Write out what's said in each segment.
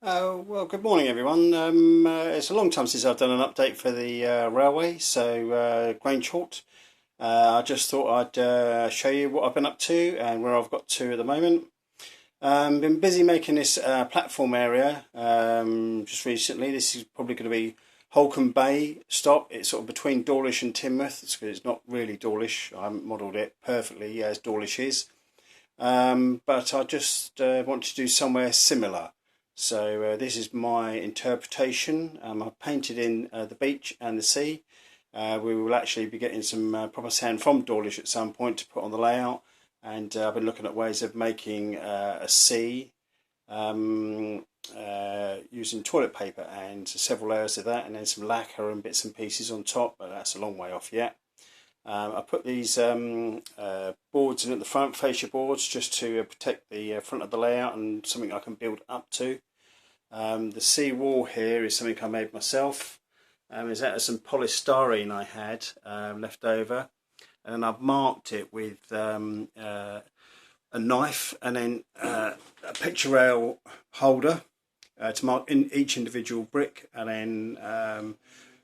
Well, good morning, everyone. It's a long time since I've done an update for the railway, so Grange Halt. I just thought I'd show you what I've been up to and where I've got to at the moment. Been busy making this platform area just recently. This is probably going to be Holcombe Bay stop. It's sort of between Dawlish and Teignmouth. It's not really Dawlish. I haven't modelled it perfectly as Dawlish is. But I just want to do somewhere similar. So this is my interpretation. I've painted in the beach and the sea. We will actually be getting some proper sand from Dawlish at some point to put on the layout. And I've been looking at ways of making a sea using toilet paper and several layers of that, and then some lacquer and bits and pieces on top, but that's a long way off yet. I put these boards in at the front, fascia boards, just to protect the front of the layout and something I can build up to. The sea wall here is something I made myself. It's out of some polystyrene I had left over, and I've marked it with a knife and then a picture rail holder to mark in each individual brick, and then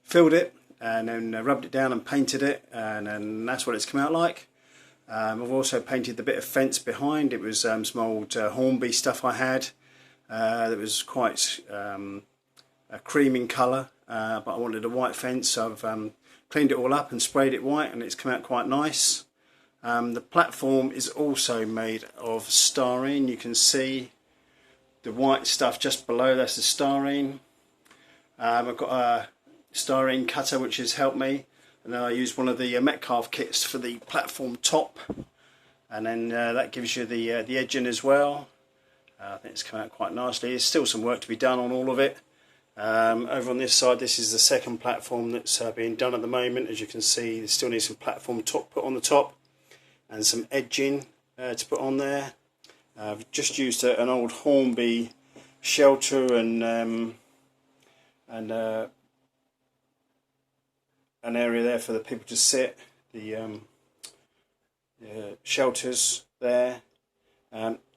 filled it and then rubbed it down and painted it, and then that's what it's come out like. I've also painted the bit of fence behind. It was some old Hornby stuff I had that was quite a cream in colour, but I wanted a white fence, so I've cleaned it all up and sprayed it white, and it's come out quite nice. The platform is also made of styrene. You can see the white stuff just below, that's the styrene. I've got a styrene cutter which has helped me, and then I used one of the Metcalf kits for the platform top, and then that gives you the edging as well. I think it's come out quite nicely. There's still some work to be done on all of it. Over on this side, this is the second platform that's being done at the moment. As you can see, there still needs some platform top put on the top and some edging to put on there. I've just used an old Hornby shelter and an area there for the people to sit, the shelters there.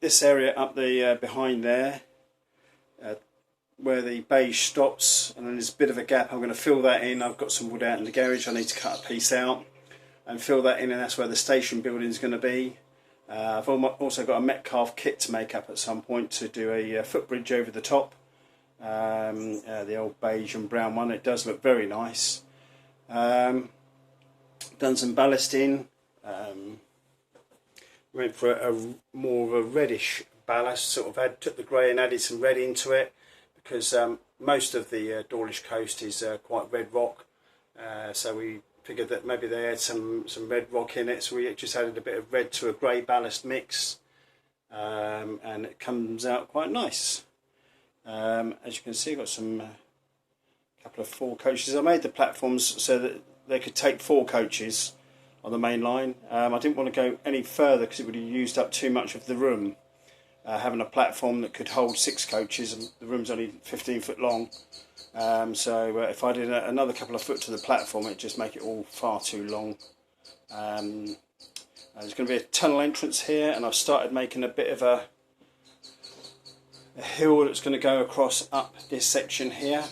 This area up the behind there, where the beige stops, and then there's a bit of a gap. I'm going to fill that in. I've got some wood out in the garage. I need to cut a piece out and fill that in, and that's where the station building is going to be. I've also got a Metcalf kit to make up at some point to do a footbridge over the top. The old beige and brown one. It does look very nice. Done some ballasting. Went for a more of a reddish ballast. Sort of took the grey and added some red into it, because most of the Dawlish coast is quite red rock. So we figured that maybe they had some red rock in it, so we just added a bit of red to a grey ballast mix, and it comes out quite nice. As you can see, I've got some couple of 4 coaches. I made the platforms so that they could take 4 coaches on the main line. I didn't want to go any further because it would have used up too much of the room. Having a platform that could hold 6 coaches, and the room's only 15 foot long. So if I did another couple of foot to the platform, it'd just make it all far too long. There's going to be a tunnel entrance here, and I've started making a bit of a hill that's going to go across up this section here.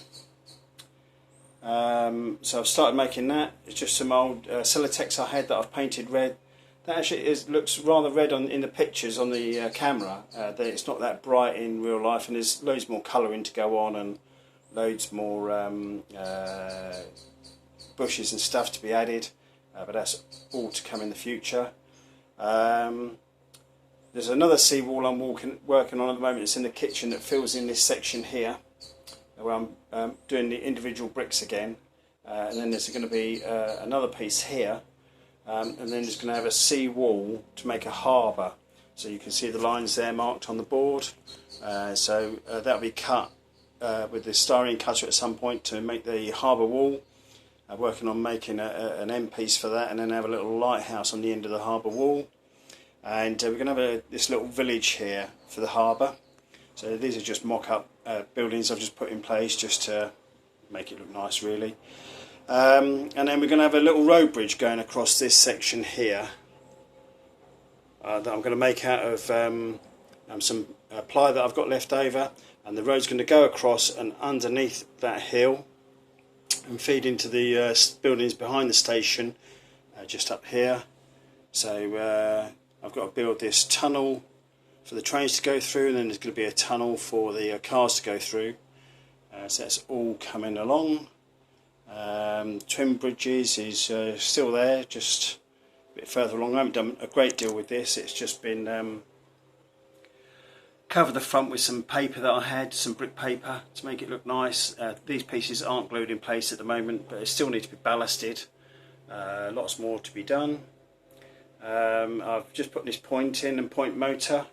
So I've started making that. It's just some old Celotex I had that I've painted red. That actually looks rather red in the pictures on the camera. It's not that bright in real life, and there's loads more colouring to go on, and loads more bushes and stuff to be added, but that's all to come in the future. There's another seawall I'm working on at the moment. It's in the kitchen that fills in this section here, where I'm doing the individual bricks again, and then there's going to be another piece here, and then there's going to have a sea wall to make a harbour. So you can see the lines there marked on the board. So that'll be cut with the styrene cutter at some point to make the harbour wall. I'm working on making an end piece for that, and then have a little lighthouse on the end of the harbour wall. And we're going to have this little village here for the harbour. So these are just mock-up buildings I've just put in place just to make it look nice, really. And then we're going to have a little road bridge going across this section here that I'm going to make out of some ply that I've got left over, and the road's going to go across and underneath that hill and feed into the buildings behind the station, just up here. So I've got to build this tunnel for the trains to go through, and then there's going to be a tunnel for the cars to go through. So that's all coming along. Twin Bridges is still there, just a bit further along. I haven't done a great deal with this. It's just been covered the front with some paper that I had, some brick paper, to make it look nice. These pieces aren't glued in place at the moment, but they still need to be ballasted. Lots more to be done. I've just put this point in and point motor,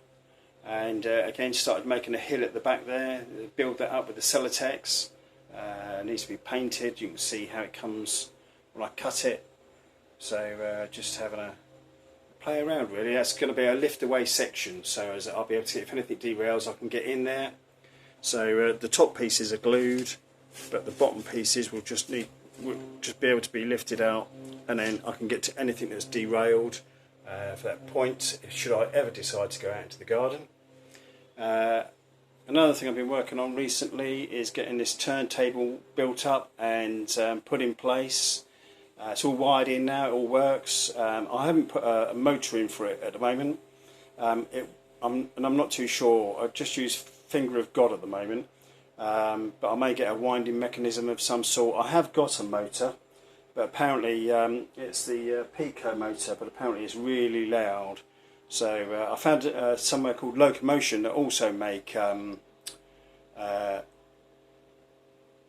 and again started making a hill at the back there. Build that up with the Celotex. It needs to be painted. You can see how it comes when I cut it. So just having a play around really. That's going to be a lift away section, so as I'll be able to, if anything derails, I can get in there. So the top pieces are glued, but the bottom pieces will just be able to be lifted out, and then I can get to anything that's derailed for that point, should I ever decide to go out into the garden. Another thing I've been working on recently is getting this turntable built up and put in place. It's all wired in now, it all works. I haven't put a motor in for it at the moment, and I'm not too sure. I just use finger of God at the moment, but I may get a winding mechanism of some sort. I have got a motor, but apparently it's the Pico motor, but apparently it's really loud. So I found somewhere called Locomotion that also make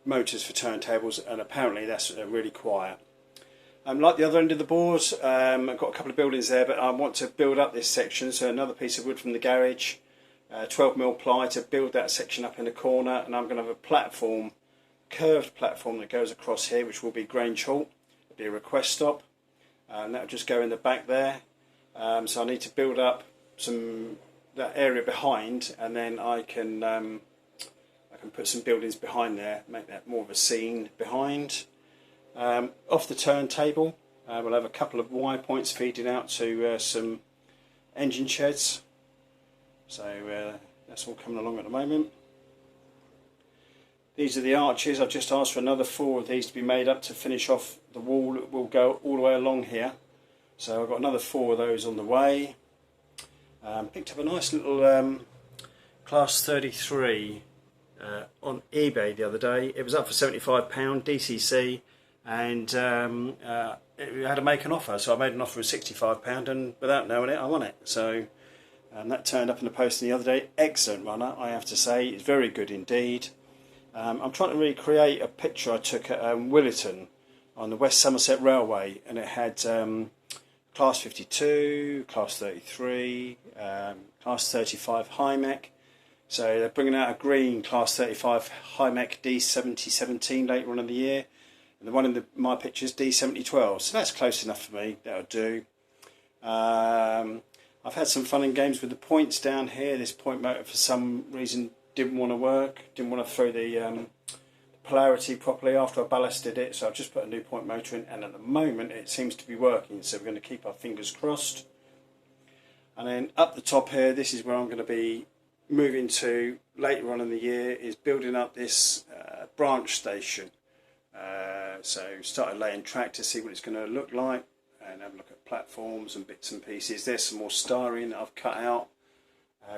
motors for turntables, and apparently that's really quiet. Like the other end of the board, I've got a couple of buildings there, but I want to build up this section, so another piece of wood from the garage, 12mm ply to build that section up in the corner, and I'm going to have a platform, curved platform that goes across here, which will be Grange Halt. It'll be a request stop, and that'll just go in the back there. So I need to build up that area behind, and then I can put some buildings behind there, make that more of a scene behind. Off the turntable, we'll have a couple of wire points feeding out to some engine sheds. So that's all coming along at the moment. These are the arches. I've just asked for another 4 of these to be made up to finish off the wall that will go all the way along here. So I've got another 4 of those on the way. Picked up a nice little Class 33 on eBay the other day. It was up for £75 DCC, and it had to make an offer, so I made an offer of £65, and without knowing it I won it. So that turned up in the post the other day. Excellent runner, I have to say. It's very good indeed. I'm trying to recreate a picture I took at Williton on the West Somerset Railway, and it had Class 52, Class 33, Class 35 high mech. So they're bringing out a green Class 35 high mech D7017 later on in the year, and the one in my picture is D7012. So that's close enough for me. That'll do. I've had some fun and games with the points down here. This point motor for some reason didn't want to work. Didn't want to throw the polarity properly after I ballasted it, so I've just put a new point motor in, and at the moment it seems to be working, so we're going to keep our fingers crossed. And then up the top here, this is where I'm going to be moving to later on in the year, is building up this branch station. So started laying track to see what it's going to look like, and have a look at platforms and bits and pieces. There's some more styrene that I've cut out,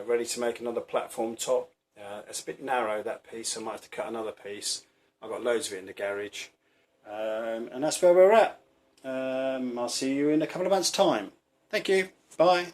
ready to make another platform top. It's a bit narrow, that piece, so I might have to cut another piece. I've got loads of it in the garage, and that's where we're at. I'll see you in a couple of months' time. Thank you. Bye.